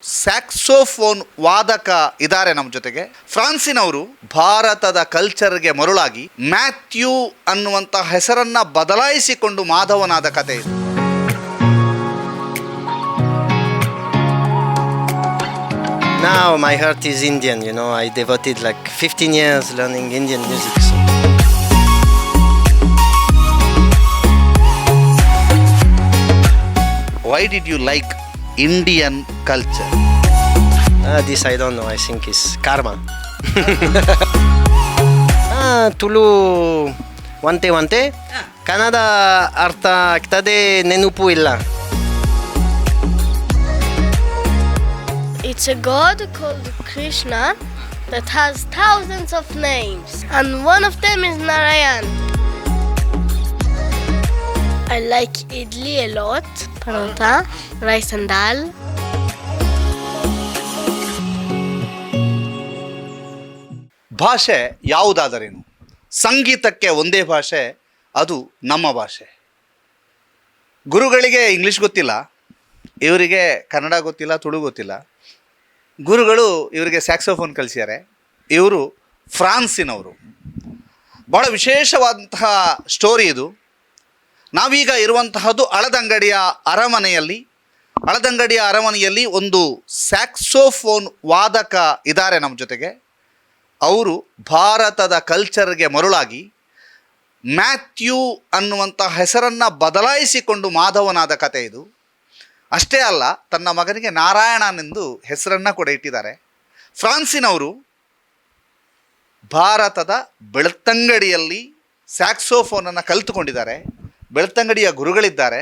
Saxophone ವಾದಕ ಇದ್ದಾರೆ ನಮ್ಮ ಜೊತೆಗೆ. ಫ್ರಾನ್ಸಿನವರು ಭಾರತದ ಕಲ್ಚರ್ಗೆ ಮರುಳಾಗಿ ಮ್ಯಾಥ್ಯೂ ಅನ್ನುವಂಥ ಹೆಸರನ್ನ ಬದಲಾಯಿಸಿಕೊಂಡು ಮಾಧವನಾದ ಕತೆ ಇದು. Now my heart is Indian, you know. I devoted like 15 years learning Indian music. So. Why did you like Indian culture? This I don't know. I think it's karma. Tulu ಒಂತೆ ಕನ್ನಡ ಅರ್ಥ ಆಗ್ತದೆ, ನೆನಪು ಇಲ್ಲ. It's a god called Krishna that has thousands of names, and one of them is Narayan. I like idli a lot, parota, rice and dal. ಭಾಷೆ ಯಾವುದಾದರೇನು, ಸಂಗೀತಕ್ಕೆ ಒಂದೇ ಭಾಷೆ, ಅದು ನಮ್ಮ ಭಾಷೆ. ಗುರುಗಳಿಗೆ ಇಂಗ್ಲೀಷ್ ಗೊತ್ತಿಲ್ಲ, ಇವರಿಗೆ ಕನ್ನಡ ಗೊತ್ತಿಲ್ಲ, ತುಳು ಗೊತ್ತಿಲ್ಲ. ಗುರುಗಳು ಇವರಿಗೆ ಸ್ಯಾಕ್ಸೋಫೋನ್ ಕಲಿಸಿದ್ದಾರೆ. ಇವರು ಫ್ರಾನ್ಸಿನವರು. ಭಾಳ ವಿಶೇಷವಾದಂತಹ ಸ್ಟೋರಿ ಇದು. ನಾವೀಗ ಇರುವಂತಹದ್ದು ಹಳದಂಗಡಿಯ ಅರಮನೆಯಲ್ಲಿ ಒಂದು ಸ್ಯಾಕ್ಸೋಫೋನ್ ವಾದಕ ಇದ್ದಾರೆ ನಮ್ಮ ಜೊತೆಗೆ. ಅವರು ಭಾರತದ ಕಲ್ಚರ್ಗೆ ಮರುಳಾಗಿ ಮ್ಯಾಥ್ಯೂ ಅನ್ನುವಂಥ ಹೆಸರನ್ನು ಬದಲಾಯಿಸಿಕೊಂಡು ಮಾಧವನಾದ ಕತೆ ಇದು. ಅಷ್ಟೇ ಅಲ್ಲ, ತನ್ನ ಮಗನಿಗೆ ನಾರಾಯಣನೆಂದು ಹೆಸರನ್ನು ಕೂಡ ಇಟ್ಟಿದ್ದಾರೆ. ಫ್ರಾನ್ಸಿನವರು ಭಾರತದ ಬೆಳ್ತಂಗಡಿಯಲ್ಲಿ ಸ್ಯಾಕ್ಸೋಫೋನನ್ನು ಕಲಿತುಕೊಂಡಿದ್ದಾರೆ. ಬೆಳ್ತಂಗಡಿಯ ಗುರುಗಳಿದ್ದಾರೆ.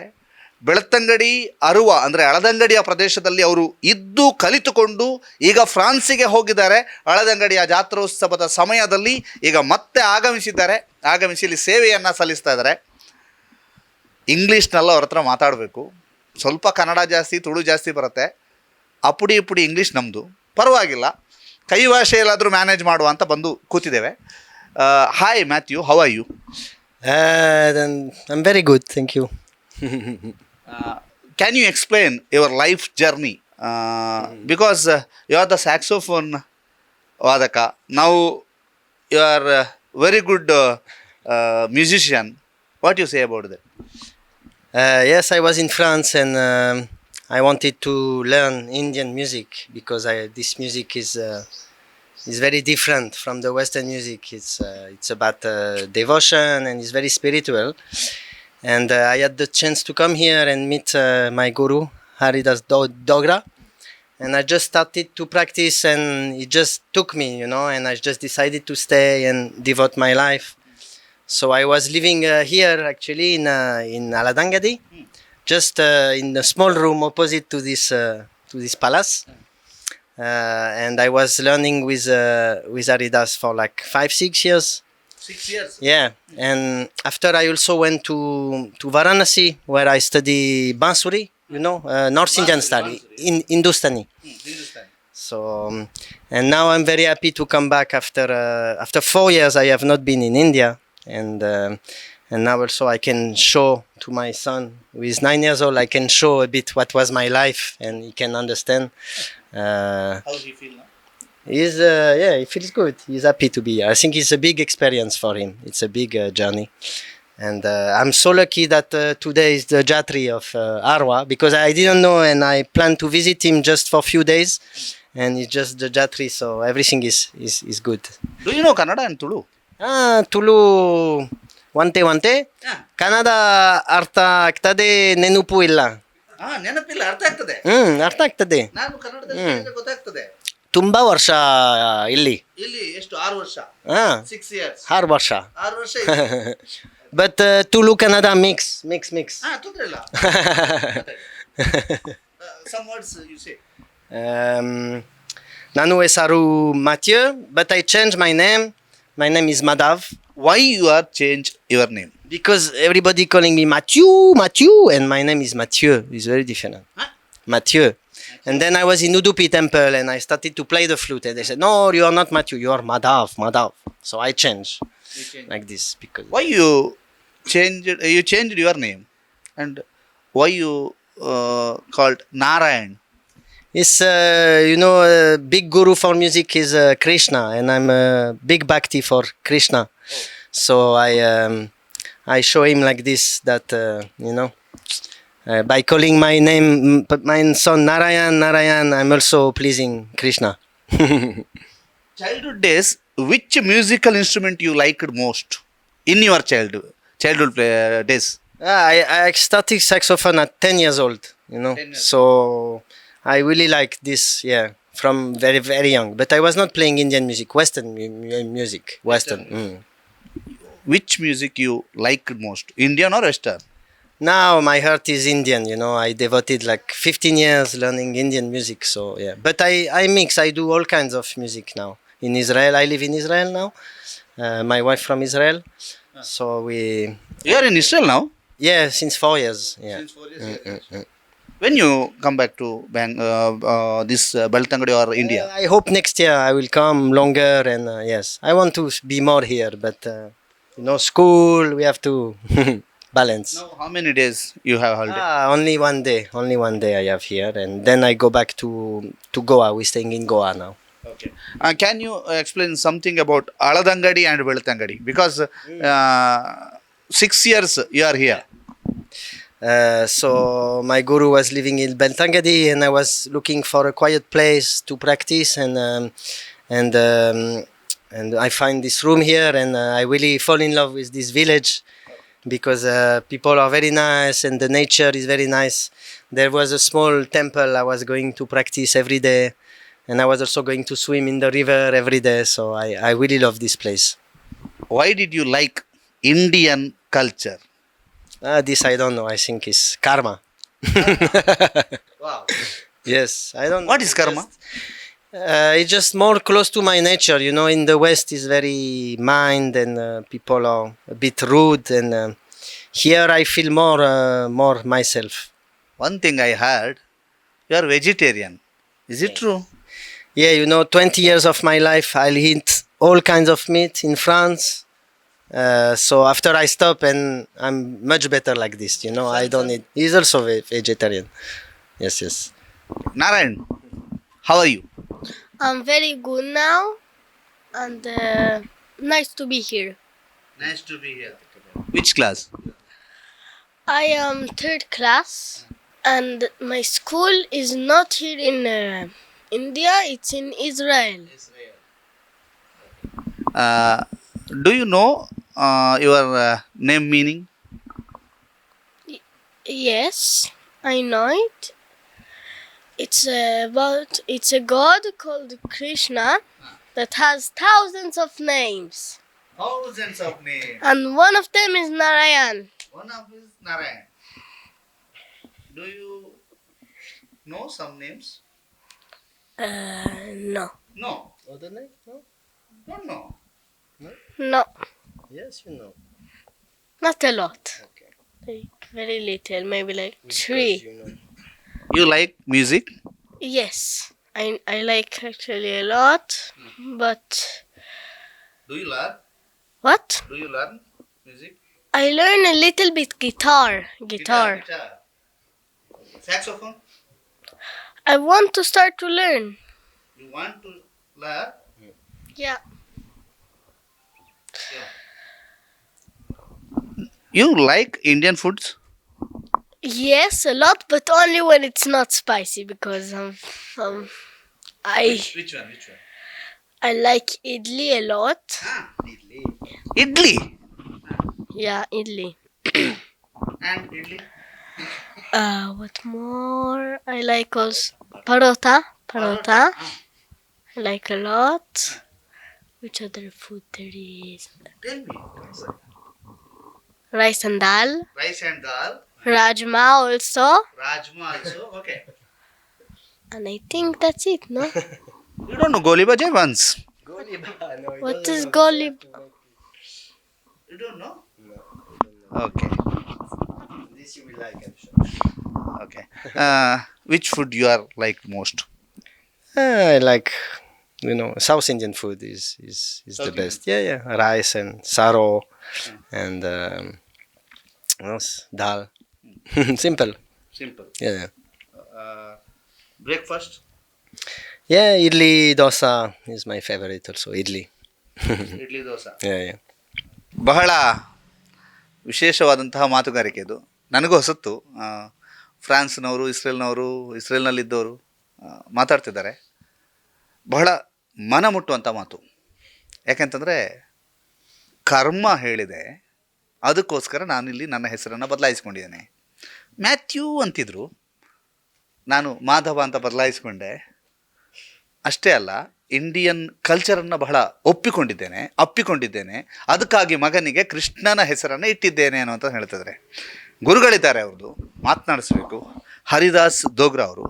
ಬೆಳ್ತಂಗಡಿ ಅರುವ ಅಂದರೆ ಹಳದಂಗಡಿಯ ಪ್ರದೇಶದಲ್ಲಿ ಅವರು ಇದ್ದು ಕಲಿತುಕೊಂಡು ಈಗ ಫ್ರಾನ್ಸಿಗೆ ಹೋಗಿದ್ದಾರೆ. ಹಳದಂಗಡಿಯ ಜಾತ್ರೋತ್ಸವದ ಸಮಯದಲ್ಲಿ ಈಗ ಮತ್ತೆ ಆಗಮಿಸಿ ಇಲ್ಲಿ ಸೇವೆಯನ್ನು ಸಲ್ಲಿಸ್ತಾ ಇದ್ದಾರೆ. ಇಂಗ್ಲೀಷ್ನೆಲ್ಲ ಅವ್ರ ಹತ್ರ ಮಾತಾಡಬೇಕು. ಸ್ವಲ್ಪ ಕನ್ನಡ ಜಾಸ್ತಿ, ತುಳು ಜಾಸ್ತಿ ಬರುತ್ತೆ. ಅಪುಡಿ ಇಂಗ್ಲೀಷ್ ನಮ್ಮದು, ಪರವಾಗಿಲ್ಲ. ಕೈ ಭಾಷೆಯಲ್ಲಾದರೂ ಮ್ಯಾನೇಜ್ ಮಾಡುವ ಅಂತ ಬಂದು ಕೂತಿದ್ದೇವೆ. Hi Matthew, how are you? I'm very good, thank you. Can you explain your life journey? Because you are the saxophone vadaka. Now you are a very good musician. What you say about that? Yes, I was in France and I wanted to learn Indian music because this music is very different from the Western music. It's about devotion and it's very spiritual. And I had the chance to come here and meet my guru, Haridas Dogra. And I just started to practice and it just took me, you know, and I just decided to stay and devote my life. So I was living here actually in Belthangady, just in a small room opposite to this palace. And I was learning with Haridas for like 5-6 years. 6 years? Yeah, and after I also went to Varanasi where I study Bansuri, you know, North Indian style, in Hindustani. Hindustani. So, and now I'm very happy to come back after 4 years I have not been in India, and now also I can show to my son who is 9 years old, I can show a bit what was my life and he can understand. How does he feel now? He feels good. He's happy to be here. I think it's a big experience for him. It's a big journey. And I'm so lucky that today is the Jatri of Arwa because I didn't know and I planned to visit him just for a few days and it's just the Jatri, so everything is good. Do you know Kannada and Tulu? Tulu ಒಂತೆ ಕನ್ನಡ ಅರ್ಥ ಆಗ್ತದೆ, ನೆನಪು ಇಲ್ಲ. ನೆನಪಿಲ್ಲ, ಅರ್ಥ ಆಗ್ತದೆ. ಅರ್ಥ ಆಗ್ತದೆ. ನಾನು ಕನ್ನಡದಲ್ಲಿ ಗೊತ್ತಾಗ್ತದೆ. ತುಂಬಾ ವರ್ಷ ಇಲ್ಲಿ ಎಷ್ಟು 6 ವರ್ಷ? 6 years. 6 ವರ್ಷ. 6 ವರ್ಷ. But Tulu Kannada mix. ತೊಂದ್ರೆ ಇಲ್ಲ. Some words you say. ನಾನು ಹೆಸರು Mathieu, but I changed my name. My name is Madhav. Why you are change your name? Because everybody calling me Mathieu, and my name is Mathieu. It's very different. Mathieu. And then I was in Udupi temple and I started to play the flute and they said, no, you are not Mathieu, you are Madhav. So I changed like this. Because why you changed your name and why you called Narayan? It's a big guru for music is Krishna, and I'm a big bhakti for Krishna. So I show him like this that by calling my name, my son Narayan, I'm also pleasing Krishna. Childhood days, which musical instrument you liked most in your childhood days? I started saxophone at 10 years old, 10 years. So I really like this, yeah, from very, very young. But I was not playing Indian music, Western music, Western. Which music you liked most, Indian or Western? Now my heart is Indian, I devoted like 15 years learning Indian music, so yeah. But I mix, I do all kinds of music now. In Israel, I live in Israel now. My wife from Israel, so we, You are in Israel now. yeah, since 4 years, yeah. Since 4 years. When you come back to this Belthangady or India? I hope next year I will come longer, and yes, I want to be more here, but school, we have to balance. Now, how many days you have holiday? Only one day. Only one day I have here, and then I go back to Goa. We're staying in Goa now. Okay. Can you explain something about Aladangadi and Belthangadi? Because 6 years you are here. So my guru was living in Belthangady, and I was looking for a quiet place to practice, and I find this room here, and I really fall in love with this village because people are very nice and the nature is very nice. There was a small temple I was going to practice every day, and I was also going to swim in the river every day. So I really love this place. Why did you like Indian culture? This I don't know. I think it's karma. Wow. Yes, I don't know. What is karma? It's just more close to my nature. In the West is very mind, and people are a bit rude, and here I feel more myself. One thing I heard, you are vegetarian. Is it true? Yeah, 20 years of my life I'll eat all kinds of meat in France. So after I stop, and I'm much better like this. I don't eat. He's also vegetarian. Yes. Narayan, how are you? I'm very good now, and nice to be here. Nice to be here. Which class? I am third class, and my school is not here in India, it's in Israel. Do you know your name meaning? Yes, I know it. It's a god called Krishna that has thousands of names, Thousands of names. and one of them is Narayan. One of is Narayan. Do you know some names? No. No. Other name? No? Don't know. No, Yes, not a lot. Okay. Like very little, maybe like 3. You like music? Yes, I like actually a lot, but Do you learn? what? Do you learn music? I learn a little bit guitar. Guitar. Saxophone? I want to start to learn. You want to learn? Yeah. You like Indian foods? Yes, a lot, but only when it's not spicy because I Which one? I like idli a lot. Idli. Idli. Yeah, idli. And idli? What more? I like also parota. I like a lot. Which other food there is? Tell me. Rice and dal. Rice and dal. Rajma also. Rajma also. Okay. And I think that's it, no? You don't know Goli Bajai once? What is golib? You don't know? No. Okay. This you will like, I'm sure. Okay. Which food you are like most? I like, South Indian food is South the best. Yeah. Rice and saro and what else? Dal. Simple. Simple. Yeah. Breakfast? Yeah, idli dosa is my favorite also. Idli. Idli dosa Yeah, yeah. ಬಹಳ ವಿಶೇಷವಾದಂತಹ ಮಾತುಗಾರಿಕೆ ಇದು. ನನಗೂ ಹೊಸತ್ತು. ಫ್ರಾನ್ಸ್ನವರು, ಇಸ್ರೇಲ್ನಲ್ಲಿದ್ದವರು ಮಾತಾಡ್ತಿದ್ದಾರೆ. ಬಹಳ ಮನ ಮುಟ್ಟುವಂಥ ಮಾತು. ಯಾಕೆಂತಂದರೆ ಕರ್ಮ ಹೇಳಿದೆ, ಅದಕ್ಕೋಸ್ಕರ ನಾನಿಲ್ಲಿ ನನ್ನ ಹೆಸರನ್ನು ಬದಲಾಯಿಸ್ಕೊಂಡಿದ್ದೇನೆ. ಮ್ಯಾಥ್ಯೂ ಅಂತಿದ್ರು, ನಾನು ಮಾಧವ ಅಂತ ಬದಲಾಯಿಸ್ಕೊಂಡೆ. ಅಷ್ಟೇ ಅಲ್ಲ, ಇಂಡಿಯನ್ ಕಲ್ಚರನ್ನು ಬಹಳ ಅಪ್ಪಿಕೊಂಡಿದ್ದೇನೆ. ಅದಕ್ಕಾಗಿ ಮಗನಿಗೆ ಕೃಷ್ಣನ ಹೆಸರನ್ನು ಇಟ್ಟಿದ್ದೇನೆ ಅನ್ನುವಂತ ಹೇಳ್ತಿದ್ದಾರೆ. ಗುರುಗಳಿದ್ದಾರೆ, ಅವ್ರದ್ದು ಮಾತನಾಡಿಸ್ಬೇಕು. ಹರಿದಾಸ್ ದೋಗ್ರಾ ಅವರು.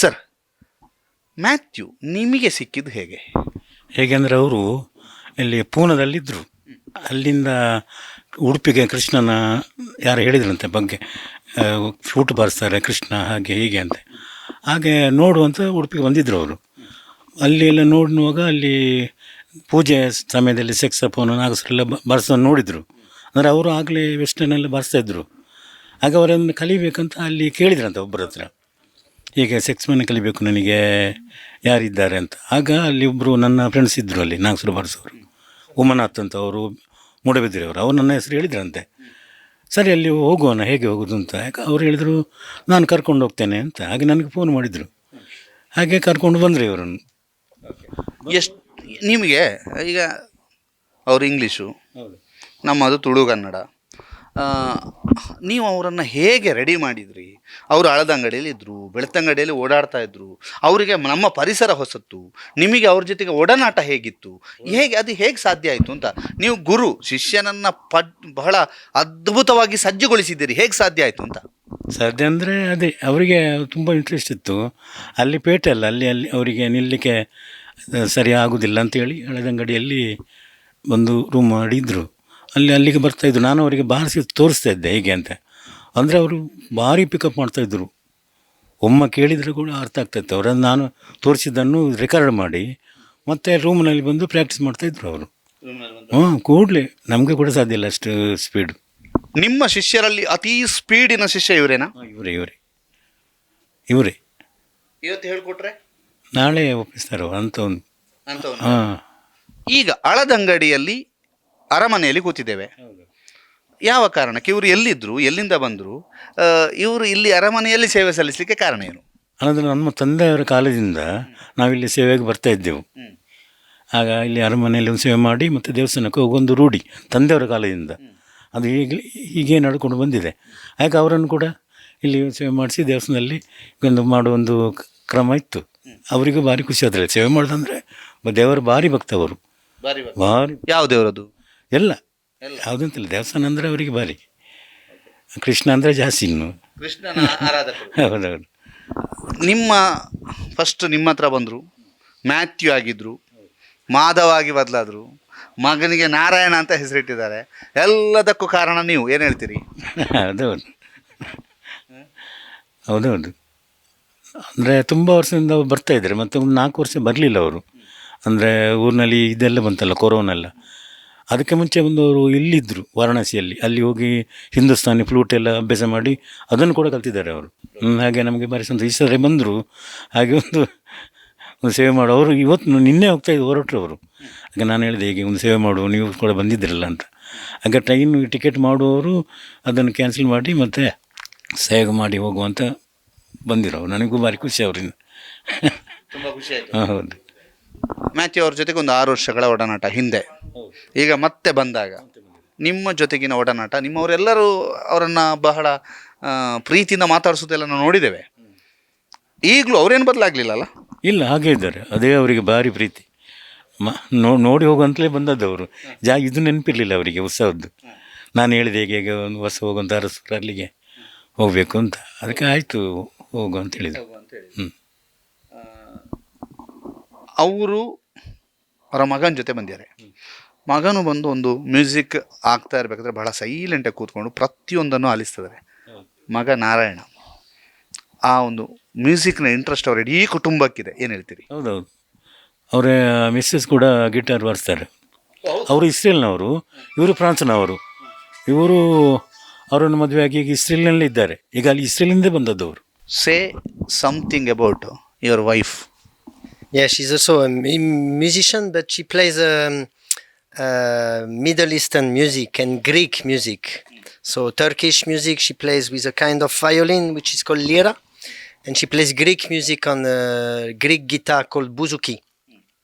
ಸರ್, ಮ್ಯಾಥ್ಯೂ ನಿಮಗೆ ಸಿಕ್ಕಿದ್ದು ಹೇಗೆ? ಹೇಗೆಂದರೆ ಅವರು ಇಲ್ಲಿ ಪೂನಾದಲ್ಲಿದ್ದರು. ಅಲ್ಲಿಂದ ಉಡುಪಿಗೆ ಕೃಷ್ಣನ ಯಾರು ಹೇಳಿದ್ರಂತೆ ಬಗ್ಗೆ, ಫ್ಲೂಟ್ ಬಾರಿಸ್ತಾರೆ ಕೃಷ್ಣ ಹಾಗೆ ಹೀಗೆ ಅಂತ. ಹಾಗೆ ನೋಡುವಂತ ಉಡುಪಿಗೆ ಬಂದಿದ್ದರು ಅವರು. ಅಲ್ಲಿ ಎಲ್ಲ ನೋಡುವಾಗ ಅಲ್ಲಿ ಪೂಜೆ ಸಮಯದಲ್ಲಿ ಸೆಕ್ಸಫೋನ್ ನಾಗಸರೆಲ್ಲ ಬಾರಿಸೋದು ನೋಡಿದರು. ಅಂದರೆ ಅವರು ಆಗಲೇ ವೆಸ್ಟರ್ನೆಲ್ಲ ಬಾರಿಸ್ತಾಯಿದ್ರು. ಆಗ ಅವರನ್ನು ಕಲಿಬೇಕಂತ ಅಲ್ಲಿ ಕೇಳಿದ್ರಂತೆ ಒಬ್ಬರ ಹತ್ರ, ಹೀಗೆ ಸೆಕ್ಸ್ಮನ್ ಕಲಿಬೇಕು ನನಗೆ, ಯಾರಿದ್ದಾರೆ ಅಂತ. ಆಗ ಅಲ್ಲಿ ಒಬ್ಬರು ನನ್ನ ಫ್ರೆಂಡ್ಸ್ ಇದ್ದರು ಅಲ್ಲಿ ನಾಗಸರು ಬಾರಿಸೋರು, ಉಮನಾಥ್ ಅಂತ, ಅವರು ಮೂಡಬಿದ್ರೆಯವರು. ಅವ್ರು ನನ್ನ ಹೆಸರು ಹೇಳಿದ್ರಂತೆ. ಸರಿ, ಅಲ್ಲಿ ಹೋಗೋಣ, ಹೇಗೆ ಹೋಗೋದು ಅಂತ. ಯಾಕೆ ಅವ್ರು ಹೇಳಿದರು ನಾನು ಕರ್ಕೊಂಡು ಹೋಗ್ತೇನೆ ಅಂತ. ಹಾಗೆ ನನಗೆ ಫೋನ್ ಮಾಡಿದರು. ಹಾಗೆ ಕರ್ಕೊಂಡು ಬಂದ್ರಿ ಅವರನ್ನು. ಎಷ್ಟು ನಿಮಗೆ ಈಗ ಅವರು ಇಂಗ್ಲೀಷು, ನಮ್ಮದು ತುಳುಗನ್ನಡ, ನೀವು ಅವರನ್ನು ಹೇಗೆ ರೆಡಿ ಮಾಡಿದ್ರಿ? ಅವರು ಹಳದಂಗಡಿಯಲ್ಲಿ ಇದ್ದರು, ಬೆಳ್ತಂಗಡಿಯಲ್ಲಿ ಓಡಾಡ್ತಾ ಇದ್ದರು. ಅವರಿಗೆ ನಮ್ಮ ಪರಿಸರ ಹೊಸತ್ತು, ನಿಮಗೆ ಅವ್ರ ಜೊತೆಗೆ ಒಡನಾಟ ಹೇಗಿತ್ತು? ಹೇಗೆ ಸಾಧ್ಯ ಆಯಿತು ಅಂತ? ನೀವು ಗುರು ಶಿಷ್ಯನನ್ನು ಬಹಳ ಅದ್ಭುತವಾಗಿ ಸಜ್ಜುಗೊಳಿಸಿದ್ದೀರಿ, ಹೇಗೆ ಸಾಧ್ಯ ಆಯಿತು ಅಂತ? ಸಾಧ್ಯ ಅಂದರೆ ಅದೇ, ಅವರಿಗೆ ತುಂಬ ಇಂಟ್ರೆಸ್ಟ್ ಇತ್ತು. ಅಲ್ಲಿ ಪೇಟೆ ಅಲ್ಲ, ಅಲ್ಲಿ ಅವರಿಗೆ ನಿಲ್ಲಲಿಕ್ಕೆ ಸರಿ ಆಗೋದಿಲ್ಲ ಅಂತೇಳಿ ಹಳದಂಗಡಿಯಲ್ಲಿ ಒಂದು ರೂಮ್ ಮಾಡಿದ್ರು. ಅಲ್ಲಿಗೆ ಬರ್ತಾಯಿದ್ರು. ನಾನು ಅವರಿಗೆ ಬಾರಿಸಿ ತೋರಿಸ್ತಾ ಇದ್ದೆ ಹೇಗೆ ಅಂತ. ಅಂದರೆ ಅವರು ಭಾರಿ ಪಿಕಪ್ ಮಾಡ್ತಾಯಿದ್ರು. ಒಮ್ಮೆ ಕೇಳಿದರೆ ಕೂಡ ಅರ್ಥ ಆಗ್ತಾಯಿತ್ತು. ಅವರನ್ನು ನಾನು ತೋರಿಸಿದ್ದನ್ನು ರೆಕಾರ್ಡ್ ಮಾಡಿ ಮತ್ತು ರೂಮ್ನಲ್ಲಿ ಬಂದು ಪ್ರಾಕ್ಟೀಸ್ ಮಾಡ್ತಾಯಿದ್ರು ಅವರು. ಕೂಡಲೇ ನಮಗೆ ಕೂಡ ಸಾಧ್ಯ ಇಲ್ಲ ಅಷ್ಟು ಸ್ಪೀಡು. ನಿಮ್ಮ ಶಿಷ್ಯರಲ್ಲಿ ಅತಿ ಸ್ಪೀಡಿನ ಶಿಷ್ಯ ಇವರೇನಾ? ಇವರೇ ಇವತ್ತು ಹೇಳ್ಕೊಟ್ರೆ ನಾಳೆ ಒಪ್ಪಿಸ್ತಾರೋ ಅಂಥವನು. ಹಾಂ. ಈಗ ಹಳದಂಗಡಿಯಲ್ಲಿ ಅರಮನೆಯಲ್ಲಿ ಕೂತಿದ್ದೇವೆ. ಯಾವ ಕಾರಣಕ್ಕೆ ಇವರು ಎಲ್ಲಿದ್ದರು, ಎಲ್ಲಿಂದ ಬಂದರು, ಇವರು ಇಲ್ಲಿ ಅರಮನೆಯಲ್ಲಿ ಸೇವೆ ಸಲ್ಲಿಸಲಿಕ್ಕೆ ಕಾರಣ ಏನು? ಅನ್ನೋದು ನಮ್ಮ ತಂದೆಯವರ ಕಾಲದಿಂದ ನಾವಿಲ್ಲಿ ಸೇವೆಗೆ ಬರ್ತಾ ಇದ್ದೆವು. ಆಗ ಇಲ್ಲಿ ಅರಮನೆಯಲ್ಲಿ ಒಂದು ಸೇವೆ ಮಾಡಿ ಮತ್ತು ದೇವಸ್ಥಾನಕ್ಕೆ ಹೋಗೊಂದು ರೂಢಿ ತಂದೆಯವರ ಕಾಲದಿಂದ. ಅದು ಹೀಗೆ ನಡ್ಕೊಂಡು ಬಂದಿದೆ. ಆಗ ಅವರನ್ನು ಕೂಡ ಇಲ್ಲಿ ಸೇವೆ ಮಾಡಿಸಿ ದೇವಸ್ಥಾನದಲ್ಲಿ ಒಂದು ಮಾಡುವ ಒಂದು ಕ್ರಮ ಇತ್ತು. ಅವರಿಗೂ ಭಾರಿ ಖುಷಿ ಆದರೆ ಸೇವೆ ಮಾಡೋದಂದರೆ ದೇವರು ಭಾರಿ ಭಕ್ತ ಅವರು. ಭಾರಿ. ಯಾವ ದೇವರದು? ಎಲ್ಲ ಯಾವುದಂತಿಲ್ಲ, ದೇವಸ್ಥಾನ ಅಂದರೆ ಅವರಿಗೆ ಭಾರಿ. ಕೃಷ್ಣ ಅಂದರೆ ಜಾಸ್ತಿ ಇನ್ನು. ಕೃಷ್ಣನ ಆರಾಧಕರು. ಹೌದೌದು. ಫಸ್ಟ್ ನಿಮ್ಮ ಹತ್ರ ಬಂದರು, ಮ್ಯಾಥ್ಯೂ ಆಗಿದ್ದರು, ಮಾಧವ ಆಗಿ ಬದಲಾದರು, ಮಗನಿಗೆ ನಾರಾಯಣ ಅಂತ ಹೆಸರಿಟ್ಟಿದ್ದಾರೆ. ಎಲ್ಲದಕ್ಕೂ ಕಾರಣ ನೀವು, ಏನು ಹೇಳ್ತೀರಿ? ಹೌದೌದು ಹೌದೌದು. ಅಂದರೆ ತುಂಬ ವರ್ಷದಿಂದ ಅವ್ರು ಬರ್ತಾಯಿದ್ದಾರೆ. ಮತ್ತು ಒಂದು 4 ವರ್ಷ ಬರಲಿಲ್ಲ ಅವರು. ಅಂದರೆ ಊರಿನಲ್ಲಿ ಇದೆಲ್ಲ ಬಂತಲ್ಲ, ಕೊರೋನಾ ಎಲ್ಲ. ಅದಕ್ಕೆ ಮುಂಚೆ ಒಂದು ಅವರು ಇಲ್ಲಿದ್ದರು ವಾರಣಾಸಿಯಲ್ಲಿ. ಅಲ್ಲಿ ಹೋಗಿ ಹಿಂದೂಸ್ತಾನಿ ಫ್ಲೂಟ್ ಎಲ್ಲ ಅಭ್ಯಾಸ ಮಾಡಿ ಅದನ್ನು ಕೂಡ ಕಲ್ತಿದ್ದಾರೆ ಅವರು. ಹಾಗೆ ನಮಗೆ ಭಾರಿ ಸಂತೋಷ. ಈ ಸರಿ ಬಂದರು, ಹಾಗೆ ಒಂದು ಸೇವೆ ಮಾಡು. ಅವರು ನಿನ್ನೆ ಹೋಗ್ತಾಯಿದ್ದು ಹೊರಟರು ಅವರು. ಹಾಗೆ ನಾನು ಹೇಳಿದೆ ಹೀಗೆ ಒಂದು ಸೇವೆ ಮಾಡು, ನೀವು ಕೂಡ ಬಂದಿದ್ದಿರಲ್ಲ ಅಂತ. ಹಾಗೆ ಟ್ರೈನ್ ಟಿಕೆಟ್ ಮಾಡುವವರು ಅದನ್ನು ಕ್ಯಾನ್ಸಲ್ ಮಾಡಿ ಮತ್ತು ಸೇವೆ ಮಾಡಿ ಹೋಗುವಂತ ಬಂದಿರೋ. ನನಗೂ ಭಾರಿ ಖುಷಿ ಅವರಿಂದ. ತುಂಬ ಖುಷಿ ಆಯಿತು. ಹೌದು. ಮ್ಯಾಥ್ಯೂ ಅವ್ರ ಜೊತೆಗೆ ಒಂದು 6 ವರ್ಷಗಳ ಒಡನಾಟ ಹಿಂದೆ. ಈಗ ಮತ್ತೆ ಬಂದಾಗ ನಿಮ್ಮ ಜೊತೆಗಿನ ಒಡನಾಟ, ನಿಮ್ಮವರೆಲ್ಲರೂ ಅವರನ್ನು ಬಹಳ ಪ್ರೀತಿಯಿಂದ ಮಾತಾಡಿಸೋದೆಲ್ಲ ನಾವು ನೋಡಿದ್ದೇವೆ. ಈಗಲೂ ಅವರೇನು ಬದಲಾಗಲಿಲ್ಲಲ್ಲ? ಇಲ್ಲ, ಹಾಗೆ ಇದ್ದಾರೆ. ಅದೇ ಅವರಿಗೆ ಭಾರಿ ಪ್ರೀತಿ. ನೋಡಿ ಹೋಗುವಂತಲೇ ಬಂದದ್ದು ಅವರು. ಇದು ನೆನಪಿರಲಿಲ್ಲ ಅವರಿಗೆ ಉತ್ಸವದ್ದು. ನಾನು ಹೇಳಿದೆ ಹೇಗೆ ಒಂದು ವರ್ಷ ಹೋಗುವಂಥ ಅರಸರು ಅಲ್ಲಿಗೆ ಹೋಗಬೇಕು ಅಂತ. ಅದಕ್ಕೆ ಆಯಿತು ಹೋಗು ಅಂತ ಹೇಳಿದರು. ಅವರು ಅವರ ಮಗನ ಜೊತೆ ಬಂದಿದ್ದಾರೆ. ಮಗನು ಬಂದು ಒಂದು ಮ್ಯೂಸಿಕ್ ಆಗ್ತಾ ಇರಬೇಕಾದ್ರೆ ಬಹಳ ಸೈಲೆಂಟಾಗಿ ಕೂತ್ಕೊಂಡು ಪ್ರತಿಯೊಂದನ್ನು ಆಲಿಸ್ತಿದ್ದಾರೆ. ಮಗ ನಾರಾಯಣ, ಆ ಒಂದು ಮ್ಯೂಸಿಕ್ನ ಇಂಟ್ರೆಸ್ಟ್ ಅವ್ರ ಇಡೀ ಕುಟುಂಬಕ್ಕಿದೆ. ಏನು ಹೇಳ್ತೀರಿ? ಹೌದೌದು. ಅವರ ಮಿಸ್ಸಸ್ ಕೂಡ ಗಿಟಾರ್ ಬಾರಿಸ್ತಾರೆ. ಅವರು ಇಸ್ರೇಲ್ನವರು, ಇವರು ಫ್ರಾನ್ಸ್ನವರು. ಇವರು ಅವರನ್ನು ಮದುವೆ ಆಗಿ ಈಗ ಇಸ್ರೇಲ್ನಲ್ಲೇ ಇದ್ದಾರೆ. ಈಗ ಅಲ್ಲಿ ಇಸ್ರೇಲಿಂದ ಬಂದದ್ದು ಅವರು. Say something about your wife. Yeah, she's also a musician, but she plays Middle Eastern music and Greek music. So Turkish music, she plays with a kind of violin which is called lira, and she plays Greek music on a Greek guitar called bouzouki.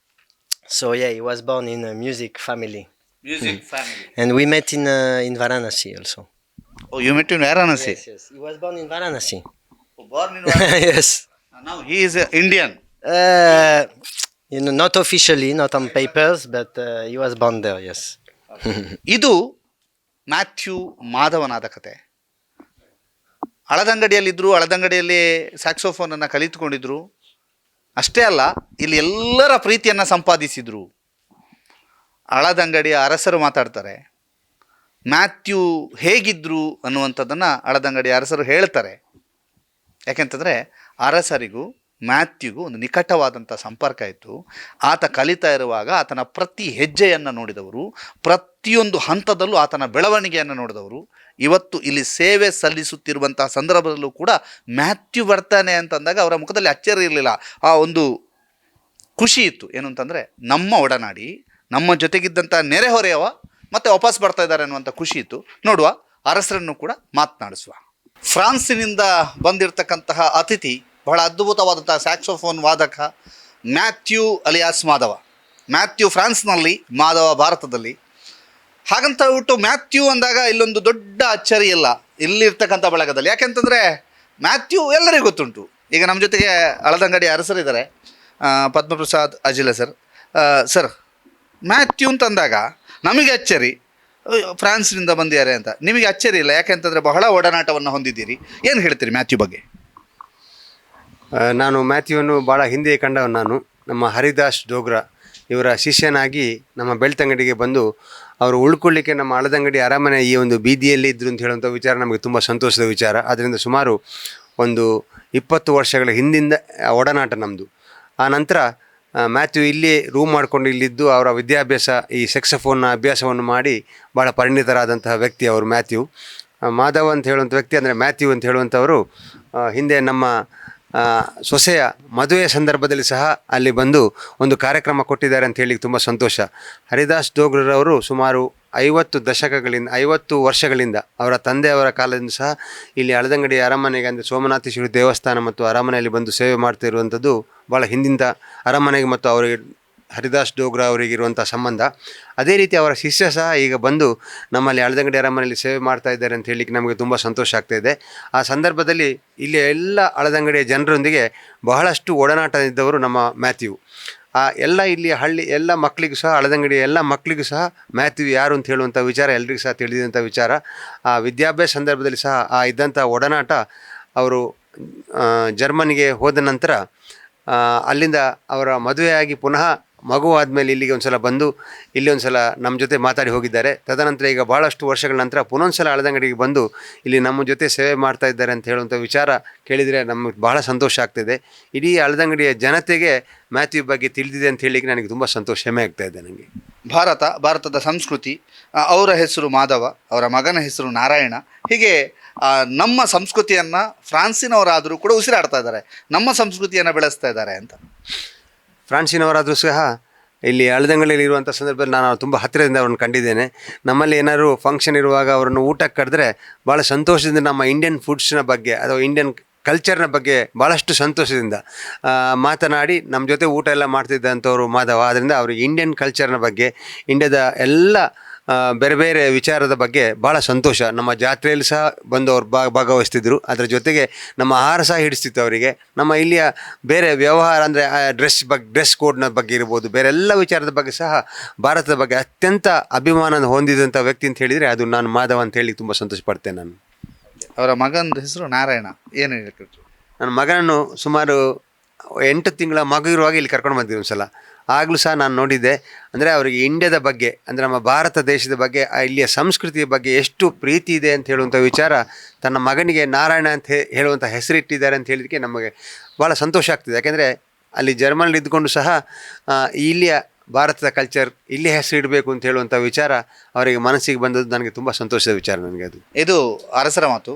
So yeah, he was born in a music family, Music family. and we met in Varanasi also. Oh, you met in Varanasi. Yes. He was born in Varanasi. Oh, born in Varanasi. Yes. Now he is Indian. Uh, not officially, not on papers, but he was born there. Yes. ಇದು Matthew ಮಾಧವನಾದ ಕತೆ. ಹಳದಂಗಡಿಯಲ್ಲಿದ್ದರು, ಹಳದಂಗಡಿಯಲ್ಲಿ ಸ್ಯಾಕ್ಸೋಫೋನನ್ನು ಕಲಿತುಕೊಂಡಿದ್ರು. ಅಷ್ಟೇ ಅಲ್ಲ, ಇಲ್ಲಿ ಎಲ್ಲರ ಪ್ರೀತಿಯನ್ನು ಸಂಪಾದಿಸಿದರು. ಹಳದಂಗಡಿಯ ಅರಸರು ಮಾತಾಡ್ತಾರೆ. Matthew ಹೇಗಿದ್ರು ಅನ್ನುವಂಥದ್ದನ್ನು ಹಳದಂಗಡಿಯ ಅರಸರು ಹೇಳ್ತಾರೆ. ಯಾಕೆಂತಂದರೆ ಅರಸರಿಗೂ ಮ್ಯಾಥ್ಯೂಗೂ ಒಂದು ನಿಕಟವಾದಂಥ ಸಂಪರ್ಕ ಇತ್ತು. ಆತ ಕಲಿತಾ ಇರುವಾಗ ಆತನ ಪ್ರತಿ ಹೆಜ್ಜೆಯನ್ನು ನೋಡಿದವರು, ಪ್ರತಿಯೊಂದು ಹಂತದಲ್ಲೂ ಆತನ ಬೆಳವಣಿಗೆಯನ್ನು ನೋಡಿದವರು. ಇವತ್ತು ಇಲ್ಲಿ ಸೇವೆ ಸಲ್ಲಿಸುತ್ತಿರುವಂತಹ ಸಂದರ್ಭದಲ್ಲೂ ಕೂಡ ಮ್ಯಾಥ್ಯೂ ಬರ್ತಾನೆ ಅಂತಂದಾಗ ಅವರ ಮುಖದಲ್ಲಿ ಅಚ್ಚರಿ ಇರಲಿಲ್ಲ, ಆ ಒಂದು ಖುಷಿ ಇತ್ತು. ಏನು ಅಂತಂದರೆ ನಮ್ಮ ಒಡನಾಡಿ, ನಮ್ಮ ಜೊತೆಗಿದ್ದಂಥ ನೆರೆಹೊರೆಯವ ಮತ್ತೆ ವಾಪಸ್ ಬರ್ತಾ ಇದ್ದಾರೆ ಅನ್ನುವಂಥ ಖುಷಿ ಇತ್ತು. ನೋಡುವ, ಅರಸರನ್ನು ಕೂಡ ಮಾತನಾಡಿಸುವ. ಫ್ರಾನ್ಸಿನಿಂದ ಬಂದಿರತಕ್ಕಂತಹ ಅತಿಥಿ, ಬಹಳ ಅದ್ಭುತವಾದಂತಹ ಸ್ಯಾಕ್ಸೋಫೋನ್ ವಾದಕ ಮ್ಯಾಥ್ಯೂ ಅಲಿಯಾಸ್ ಮಾಧವ. ಮ್ಯಾಥ್ಯೂ ಫ್ರಾನ್ಸ್ನಲ್ಲಿ, ಮಾಧವ ಭಾರತದಲ್ಲಿ. ಹಾಗಂತ ಬಿಟ್ಟು ಮ್ಯಾಥ್ಯೂ ಅಂದಾಗ ಇಲ್ಲೊಂದು ದೊಡ್ಡ ಅಚ್ಚರಿ ಇಲ್ಲ ಇಲ್ಲಿರ್ತಕ್ಕಂಥ ಬಳಗದಲ್ಲಿ. ಯಾಕೆಂತಂದರೆ ಮ್ಯಾಥ್ಯೂ ಎಲ್ಲರಿಗೂ ಗೊತ್ತುಂಟು. ಈಗ ನಮ್ಮ ಜೊತೆಗೆ ಹಳದಂಗಡಿ ಅರಸರಿದ್ದಾರೆ, Padmaprasad Ajila sir. Sir, Matthew ಅಂತಂದಾಗ ನಮಗೆ ಅಚ್ಚರಿ, ಫ್ರಾನ್ಸ್ನಿಂದ ಬಂದಿದ್ದಾರೆ ಅಂತ. ನಿಮಗೆ ಅಚ್ಚರಿ ಇಲ್ಲ, ಯಾಕೆಂತಂದರೆ ಬಹಳ ಒಡನಾಟವನ್ನು ಹೊಂದಿದ್ದೀರಿ. ಏನು ಹೇಳ್ತೀರಿ ಮ್ಯಾಥ್ಯೂ ಬಗ್ಗೆ? ನಾನು ಮ್ಯಾಥ್ಯೂವನ್ನು ಭಾಳ ಹಿಂದೆ ಕಂಡವನು. ನಾನು ನಮ್ಮ ಹರಿದಾಸ್ ಡೋಗ್ರಾ ಇವರ ಶಿಷ್ಯನಾಗಿ ನಮ್ಮ ಬೆಳ್ತಂಗಡಿಗೆ ಬಂದು ಅವರು ಉಳ್ಕೊಳ್ಳಿಕ್ಕೆ ನಮ್ಮ ಹಳದಂಗಡಿ ಅರಮನೆ ಈ ಒಂದು ಬೀದಿಯಲ್ಲಿ ಇದ್ದರು ಅಂತ ಹೇಳುವಂಥ ವಿಚಾರ ನಮಗೆ ತುಂಬ ಸಂತೋಷದ ವಿಚಾರ. ಆದ್ದರಿಂದ ಸುಮಾರು ಒಂದು 20 ವರ್ಷಗಳ ಹಿಂದಿಂದ ಒಡನಾಟ ನಮ್ಮದು. ಆ ನಂತರ ಮ್ಯಾಥ್ಯೂ ಇಲ್ಲಿ ರೂಮ್ ಮಾಡಿಕೊಂಡು ಇಲ್ಲಿದ್ದು ಅವರ ವಿದ್ಯಾಭ್ಯಾಸ, ಈ ಸೆಕ್ಸಫೋನ್ನ ಅಭ್ಯಾಸವನ್ನು ಮಾಡಿ ಭಾಳ ಪರಿಣಿತರಾದಂತಹ ವ್ಯಕ್ತಿ ಅವರು ಮ್ಯಾಥ್ಯೂ. ಮಾಧವ್ ಅಂತ ಹೇಳುವಂಥ ವ್ಯಕ್ತಿ ಅಂದರೆ ಮ್ಯಾಥ್ಯೂ ಅಂತ ಹೇಳುವಂಥವರು ಹಿಂದೆ ನಮ್ಮ ಸೊಸೆಯ ಮದುವೆಯ ಸಂದರ್ಭದಲ್ಲಿ ಸಹ ಅಲ್ಲಿ ಬಂದು ಒಂದು ಕಾರ್ಯಕ್ರಮ ಕೊಟ್ಟಿದ್ದಾರೆ ಅಂತ ಹೇಳಿ ತುಂಬ ಸಂತೋಷ. ಹರಿದಾಸ್ ಡೋಗ್ರರವರು ಸುಮಾರು 50 ವರ್ಷಗಳಿಂದ ಅವರ ತಂದೆಯವರ ಕಾಲದಿಂದ ಸಹ ಇಲ್ಲಿ ಹಳದಂಗಡಿ ಅರಮನೆಗೆ ಅಂದರೆ ಸೋಮನಾಥೇಶ್ವರಿ ದೇವಸ್ಥಾನ ಮತ್ತು ಅರಮನೆಯಲ್ಲಿ ಬಂದು ಸೇವೆ ಮಾಡ್ತಾ ಇರುವಂಥದ್ದು ಭಾಳ ಹಿಂದಿಂದ ಅರಮನೆಗೆ ಮತ್ತು ಅವರಿಗೆ ಹರಿದಾಸ್ ಡೋಗ್ರಾ ಅವರಿಗಿರುವಂಥ ಸಂಬಂಧ. ಅದೇ ರೀತಿ ಅವರ ಶಿಷ್ಯ ಸಹ ಈಗ ಬಂದು ನಮ್ಮಲ್ಲಿ ಹಳದಂಗಡಿ ಅರಮನೆಯಲ್ಲಿ ಸೇವೆ ಮಾಡ್ತಾ ಇದ್ದಾರೆ ಅಂತ ಹೇಳಲಿಕ್ಕೆ ನಮಗೆ ತುಂಬ ಸಂತೋಷ ಆಗ್ತಾಯಿದೆ. ಆ ಸಂದರ್ಭದಲ್ಲಿ ಇಲ್ಲಿ ಎಲ್ಲ ಹಳದಂಗಡಿಯ ಜನರೊಂದಿಗೆ ಬಹಳಷ್ಟು ಒಡನಾಟ ಇದ್ದವರು ನಮ್ಮ ಮ್ಯಾಥ್ಯೂ. ಎಲ್ಲ ಇಲ್ಲಿ ಹಳ್ಳಿ ಎಲ್ಲ ಮಕ್ಕಳಿಗೂ ಸಹ, ಹಳದಂಗಡಿಯ ಎಲ್ಲ ಮಕ್ಕಳಿಗೂ ಸಹ ಮ್ಯಾಥ್ಯೂ ಯಾರು ಅಂತ ಹೇಳುವಂಥ ವಿಚಾರ ಎಲ್ರಿಗೂ ಸಹ ತಿಳಿದಂಥ ವಿಚಾರ. ಆ ವಿದ್ಯಾಭ್ಯಾಸ ಸಂದರ್ಭದಲ್ಲಿ ಸಹ ಇದ್ದಂಥ ಒಡನಾಟ. ಅವರು ಜರ್ಮನಿಗೆ ಹೋದ ನಂತರ ಅಲ್ಲಿಂದ ಅವರ ಮದುವೆಯಾಗಿ ಪುನಃ ಮಗು ಆದಮೇಲೆ ಇಲ್ಲಿಗೆ ಒಂದು ಸಲ ಬಂದು ಇಲ್ಲಿ ಒಂದು ಸಲ ನಮ್ಮ ಜೊತೆ ಮಾತಾಡಿ ಹೋಗಿದ್ದಾರೆ. ತದನಂತರ ಈಗ ಭಾಳಷ್ಟು ವರ್ಷಗಳ ನಂತರ ಪುನೊಂದು ಸಲ ಹಳದಂಗಡಿಗೆ ಬಂದು ಇಲ್ಲಿ ನಮ್ಮ ಜೊತೆ ಸೇವೆ ಮಾಡ್ತಾ ಇದ್ದಾರೆ ಅಂತ ಹೇಳುವಂಥ ವಿಚಾರ ಕೇಳಿದರೆ ನಮಗೆ ಬಹಳ ಸಂತೋಷ ಆಗ್ತಾಯಿದೆ. ಇಡೀ ಹಳದಂಗಡಿಯ ಜನತೆಗೆ ಮ್ಯಾಥ್ಯೂ ಬಗ್ಗೆ ತಿಳಿದಿದೆ ಅಂತ ಹೇಳಲಿಕ್ಕೆ ನನಗೆ ತುಂಬ ಸಂತೋಷ, ಹೆಮ್ಮೆ ಆಗ್ತಾಯಿದೆ ನನಗೆ. ಭಾರತದ ಸಂಸ್ಕೃತಿ, ಅವರ ಹೆಸರು ಮಾಧವ, ಅವರ ಮಗನ ಹೆಸರು ನಾರಾಯಣ. ಹೀಗೆ ನಮ್ಮ ಸಂಸ್ಕೃತಿಯನ್ನು ಫ್ರಾನ್ಸಿನವರಾದರೂ ಕೂಡ ಉಸಿರಾಡ್ತಾ ಇದ್ದಾರೆ, ನಮ್ಮ ಸಂಸ್ಕೃತಿಯನ್ನು ಬೆಳೆಸ್ತಾ ಇದ್ದಾರೆ ಅಂತ. ಫ್ರಾನ್ಸಿನವರಾದರೂ ಸಹ ಇಲ್ಲಿ ಹಳದಂಗಡಿಯಲ್ಲಿ ಇರುವಂಥ ಸಂದರ್ಭದಲ್ಲಿ ನಾನು ತುಂಬ ಹತ್ತಿರದಿಂದ ಅವ್ರನ್ನ ಕಂಡಿದ್ದೇನೆ. ನಮ್ಮಲ್ಲಿ ಏನಾದರೂ ಫಂಕ್ಷನ್ ಇರುವಾಗ ಅವರನ್ನು ಊಟಕ್ಕೆ ಕರೆದ್ರೆ ಭಾಳ ಸಂತೋಷದಿಂದ ನಮ್ಮ ಇಂಡಿಯನ್ ಫುಡ್ಸ್ನ ಬಗ್ಗೆ ಅಥವಾ ಇಂಡಿಯನ್ ಕಲ್ಚರ್ನ ಬಗ್ಗೆ ಭಾಳಷ್ಟು ಸಂತೋಷದಿಂದ ಮಾತನಾಡಿ ನಮ್ಮ ಜೊತೆ ಊಟ ಎಲ್ಲ ಮಾಡ್ತಿದ್ದಂಥವ್ರು ಮಾಧವ. ಆದ್ದರಿಂದ ಅವರಿಗೆ ಇಂಡಿಯನ್ ಕಲ್ಚರ್ನ ಬಗ್ಗೆ, ಇಂಡಿಯಾದ ಎಲ್ಲ ಬೇರೆ ಬೇರೆ ವಿಚಾರದ ಬಗ್ಗೆ ಭಾಳ ಸಂತೋಷ. ನಮ್ಮ ಜಾತ್ರೆಯಲ್ಲಿ ಸಹ ಬಂದು ಅವ್ರು ಭಾಗವಹಿಸ್ತಿದ್ರು. ಅದರ ಜೊತೆಗೆ ನಮ್ಮ ಆಹಾರ ಸಹ ಹಿಡಿಸ್ತಿತ್ತು ಅವರಿಗೆ. ನಮ್ಮ ಇಲ್ಲಿಯ ಬೇರೆ ವ್ಯವಹಾರ ಅಂದರೆ ಡ್ರೆಸ್ ಕೋಡ್ನ ಬಗ್ಗೆ ಇರ್ಬೋದು, ಬೇರೆ ಎಲ್ಲ ವಿಚಾರದ ಬಗ್ಗೆ ಸಹ ಭಾರತದ ಬಗ್ಗೆ ಅತ್ಯಂತ ಅಭಿಮಾನ ಹೊಂದಿದಂಥ ವ್ಯಕ್ತಿ ಅಂತ ಹೇಳಿದರೆ ಅದು ನಾನು ಮಾಧವ ಅಂತ ಹೇಳಿ ತುಂಬ ಸಂತೋಷ ಪಡ್ತೇನೆ ನಾನು. ಅವರ ಮಗನ ಹೆಸರು ನಾರಾಯಣ. ಏನು ಹೇಳಿದ್ರು? ನನ್ನ ಮಗನನ್ನು ಸುಮಾರು 8 ತಿಂಗಳ ಮಗು ಇರುವಾಗ ಇಲ್ಲಿ ಕರ್ಕೊಂಡು ಬಂದಿದ್ದೆ ಒಂದು ಸಲ. ಆಗಲೂ ಸಹ ನಾನು ನೋಡಿದ್ದೆ. ಅಂದರೆ ಅವರಿಗೆ ಇಂಡಿಯಾದ ಬಗ್ಗೆ, ಅಂದರೆ ನಮ್ಮ ಭಾರತ ದೇಶದ ಬಗ್ಗೆ, ಇಲ್ಲಿಯ ಸಂಸ್ಕೃತಿಯ ಬಗ್ಗೆ ಎಷ್ಟು ಪ್ರೀತಿ ಇದೆ ಅಂತ ಹೇಳುವಂಥ ವಿಚಾರ ತನ್ನ ಮಗನಿಗೆ ನಾರಾಯಣ ಅಂತ ಹೇಳುವಂಥ ಹೆಸರಿಟ್ಟಿದ್ದಾರೆ ಅಂತ ಹೇಳಿದಕ್ಕೆ ನಮಗೆ ಭಾಳ ಸಂತೋಷ ಆಗ್ತಿದೆ. ಯಾಕೆಂದರೆ ಅಲ್ಲಿ ಜರ್ಮನಿಲಿ ಇದ್ದುಕೊಂಡು ಸಹ ಇಲ್ಲಿಯ ಭಾರತದ ಕಲ್ಚರ್ ಇಲ್ಲಿ ಹೆಸರು ಇಡಬೇಕು ಅಂತ ಹೇಳುವಂಥ ವಿಚಾರ ಅವರಿಗೆ ಮನಸ್ಸಿಗೆ ಬಂದದ್ದು ನನಗೆ ತುಂಬ ಸಂತೋಷದ ವಿಚಾರ ನನಗೆ. ಅದು ಇದು ಅರಸರ ಮಾತು.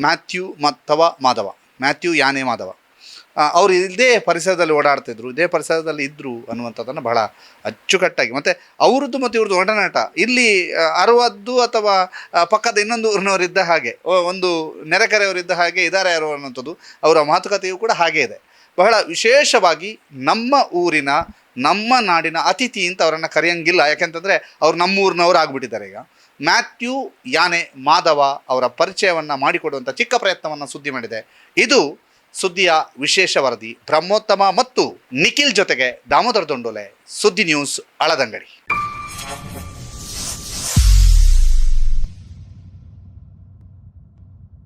ಮ್ಯಾಥ್ಯೂ ಅಥವಾ ಮಾಧವ, ಮ್ಯಾಥ್ಯೂ ಯಾನೆ ಮಾಧವ. ಅವರು ಇದೇ ಪರಿಸರದಲ್ಲಿ ಓಡಾಡ್ತಿದ್ರು, ಇದೇ ಪರಿಸರದಲ್ಲಿ ಇದ್ದರು ಅನ್ನುವಂಥದ್ದನ್ನು ಬಹಳ ಅಚ್ಚುಕಟ್ಟಾಗಿ, ಮತ್ತು ಅವ್ರದ್ದು ಮತ್ತು ಇವ್ರದ್ದು ಒಡನಾಟ ಇಲ್ಲಿ 60 ಅಥವಾ ಪಕ್ಕದ ಇನ್ನೊಂದು ಊರಿನವರಿದ್ದ ಹಾಗೆ, ಒಂದು ನೆರೆಕರೆಯವರಿದ್ದ ಹಾಗೆ ಇದ್ದಾರೆ ಯಾರು ಅನ್ನುವಂಥದ್ದು, ಅವರ ಮಾತುಕತೆಯೂ ಕೂಡ ಹಾಗೆ ಇದೆ. ಬಹಳ ವಿಶೇಷವಾಗಿ ನಮ್ಮ ಊರಿನ, ನಮ್ಮ ನಾಡಿನ ಅತಿಥಿ ಅಂತ ಅವರನ್ನು ಕರೆಯಂಗಿಲ್ಲ, ಯಾಕೆಂತಂದರೆ ಅವ್ರು ನಮ್ಮೂರಿನವರು ಆಗಿಬಿಟ್ಟಿದ್ದಾರೆ. ಈಗ ಮ್ಯಾಥ್ಯೂ ಯಾನೆ ಮಾಧವ ಅವರ ಪರಿಚಯವನ್ನು ಮಾಡಿಕೊಡುವಂಥ ಚಿಕ್ಕ ಪ್ರಯತ್ನವನ್ನು ಸುದ್ದಿ ಮಾಡಿದೆ. ಇದು ಸುದ್ದಿಯ ವಿಶೇಷ ವರದಿ. ಬ್ರಹ್ಮೋತ್ತಮ ಮತ್ತು ನಿಖಿಲ್ ಜೊತೆಗೆ ದಾಮೋದರ ದೊಂಡೋಲೆ, ಸುದ್ದಿ ನ್ಯೂಸ್, ಅಳದಂಗಡಿ.